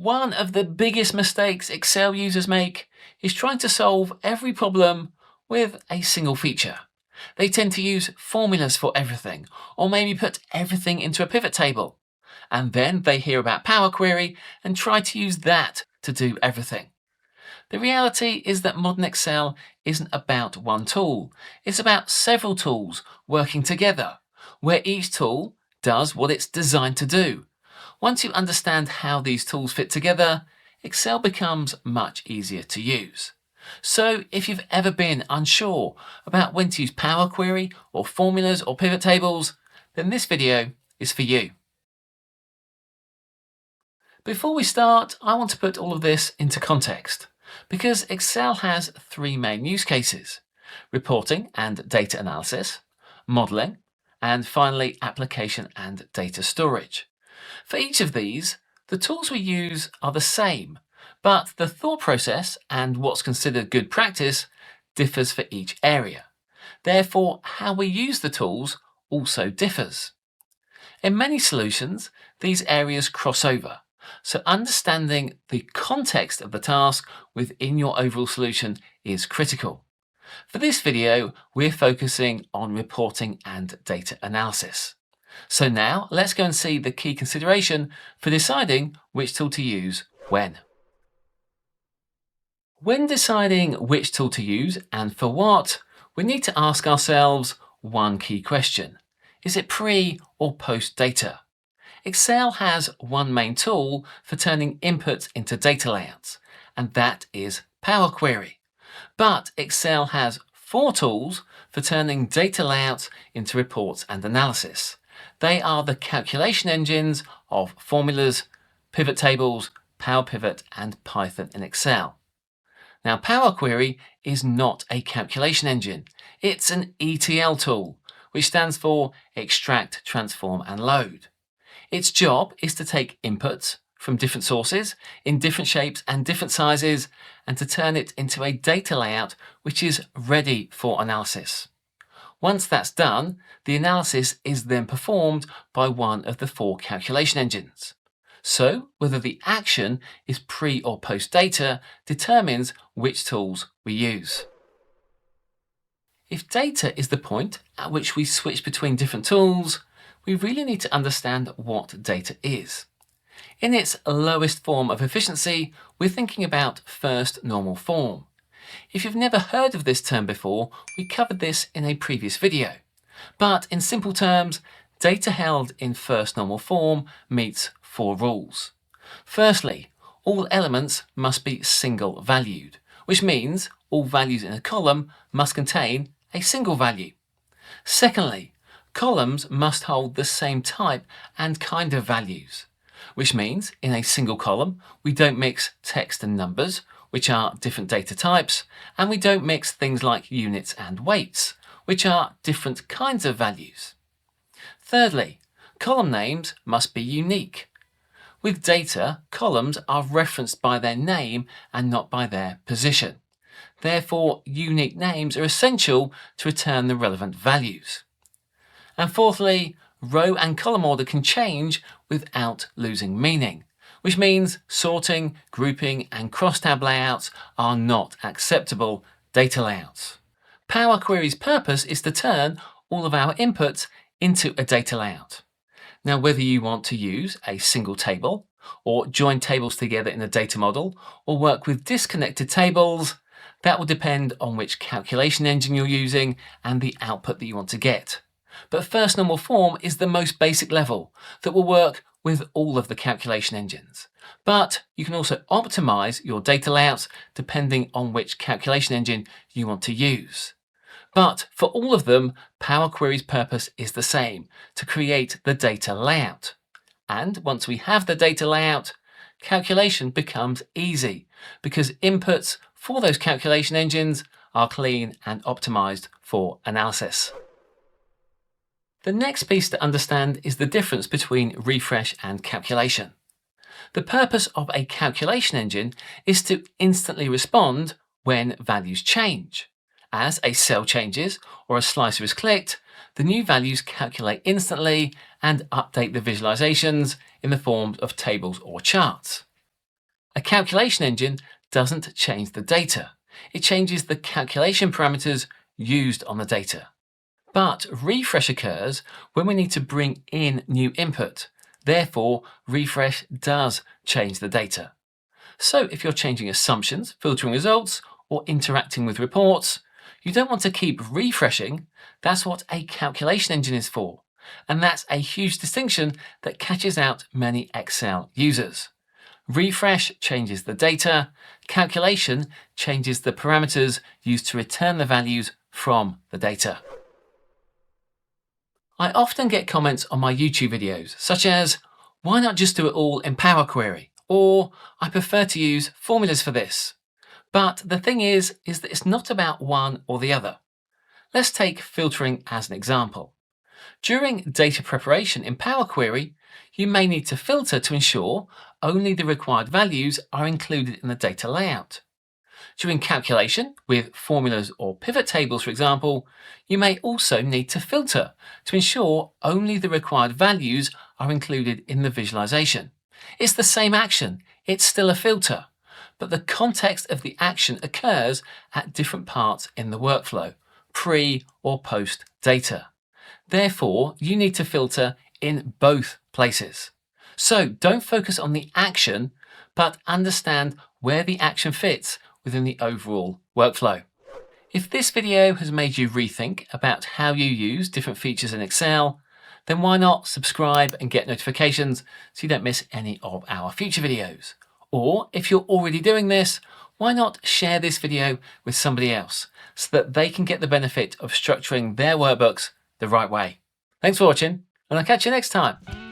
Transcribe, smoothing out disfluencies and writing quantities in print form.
One of the biggest mistakes Excel users make is trying to solve every problem with a single feature. They tend to use formulas for everything, or maybe put everything into a pivot table. And then they hear about Power Query and try to use that to do everything. The reality is that modern Excel isn't about one tool. It's about several tools working together, where each tool does what it's designed to do. Once you understand how these tools fit together, Excel becomes much easier to use. So if you've ever been unsure about when to use Power Query or formulas or pivot tables, then this video is for you. Before we start, I want to put all of this into context, because Excel has three main use cases: reporting and data analysis, modeling, and finally application and data storage. For each of these, the tools we use are the same, but the thought process and what's considered good practice differs for each area. Therefore, how we use the tools also differs. In many solutions, these areas cross over, so understanding the context of the task within your overall solution is critical. For this video, we're focusing on reporting and data analysis. So now let's go and see the key consideration for deciding which tool to use when. When deciding which tool to use and for what, we need to ask ourselves one key question: is it pre or post data? Excel has one main tool for turning inputs into data layouts, and that is Power Query. But Excel has four tools for turning data layouts into reports and analysis. They are the calculation engines of formulas, pivot tables, Power Pivot, and Python in Excel. Now, Power Query is not a calculation engine. It's an ETL tool, which stands for Extract, Transform, and Load. Its job is to take inputs from different sources in different shapes and different sizes and to turn it into a data layout which is ready for analysis. Once that's done, the analysis is then performed by one of the four calculation engines. So whether the action is pre or post data determines which tools we use. If data is the point at which we switch between different tools, we really need to understand what data is. In its lowest form of efficiency, we're thinking about first normal form. If you've never heard of this term before, we covered this in a previous video. But in simple terms, data held in first normal form meets four rules. Firstly, all elements must be single valued, which means all values in a column must contain a single value. Secondly, columns must hold the same type and kind of values, which means in a single column we don't mix text and numbers, which are different data types, and we don't mix things like units and weights, which are different kinds of values. Thirdly, column names must be unique. With data, columns are referenced by their name and not by their position. Therefore, unique names are essential to return the relevant values. And fourthly, row and column order can change without losing meaning, which means sorting, grouping, and crosstab layouts are not acceptable data layouts. Power Query's purpose is to turn all of our inputs into a data layout. Now, whether you want to use a single table, or join tables together in a data model, or work with disconnected tables, that will depend on which calculation engine you're using and the output that you want to get. But first normal form is the most basic level that will work with all of the calculation engines. But you can also optimize your data layouts depending on which calculation engine you want to use. But for all of them, Power Query's purpose is the same: to create the data layout. And once we have the data layout, calculation becomes easy because inputs for those calculation engines are clean and optimized for analysis. The next piece to understand is the difference between refresh and calculation. The purpose of a calculation engine is to instantly respond when values change. As a cell changes or a slicer is clicked, the new values calculate instantly and update the visualizations in the forms of tables or charts. A calculation engine doesn't change the data. It changes the calculation parameters used on the data. But refresh occurs when we need to bring in new input. Therefore, refresh does change the data. So if you're changing assumptions, filtering results, or interacting with reports, you don't want to keep refreshing. That's what a calculation engine is for. And that's a huge distinction that catches out many Excel users. Refresh changes the data. Calculation changes the parameters used to return the values from the data. I often get comments on my YouTube videos, such as, why not just do it all in Power Query? Or, I prefer to use formulas for this. But the thing is that it's not about one or the other. Let's take filtering as an example. During data preparation in Power Query, you may need to filter to ensure only the required values are included in the data layout. During calculation with formulas or pivot tables, for example, you may also need to filter to ensure only the required values are included in the visualization. It's the same action, it's still a filter, but the context of the action occurs at different parts in the workflow, pre or post data. Therefore, you need to filter in both places. So don't focus on the action, but understand where the action fits within the overall workflow. If this video has made you rethink about how you use different features in Excel, then why not subscribe and get notifications so you don't miss any of our future videos? Or if you're already doing this, why not share this video with somebody else so that they can get the benefit of structuring their workbooks the right way? Thanks for watching, and I'll catch you next time.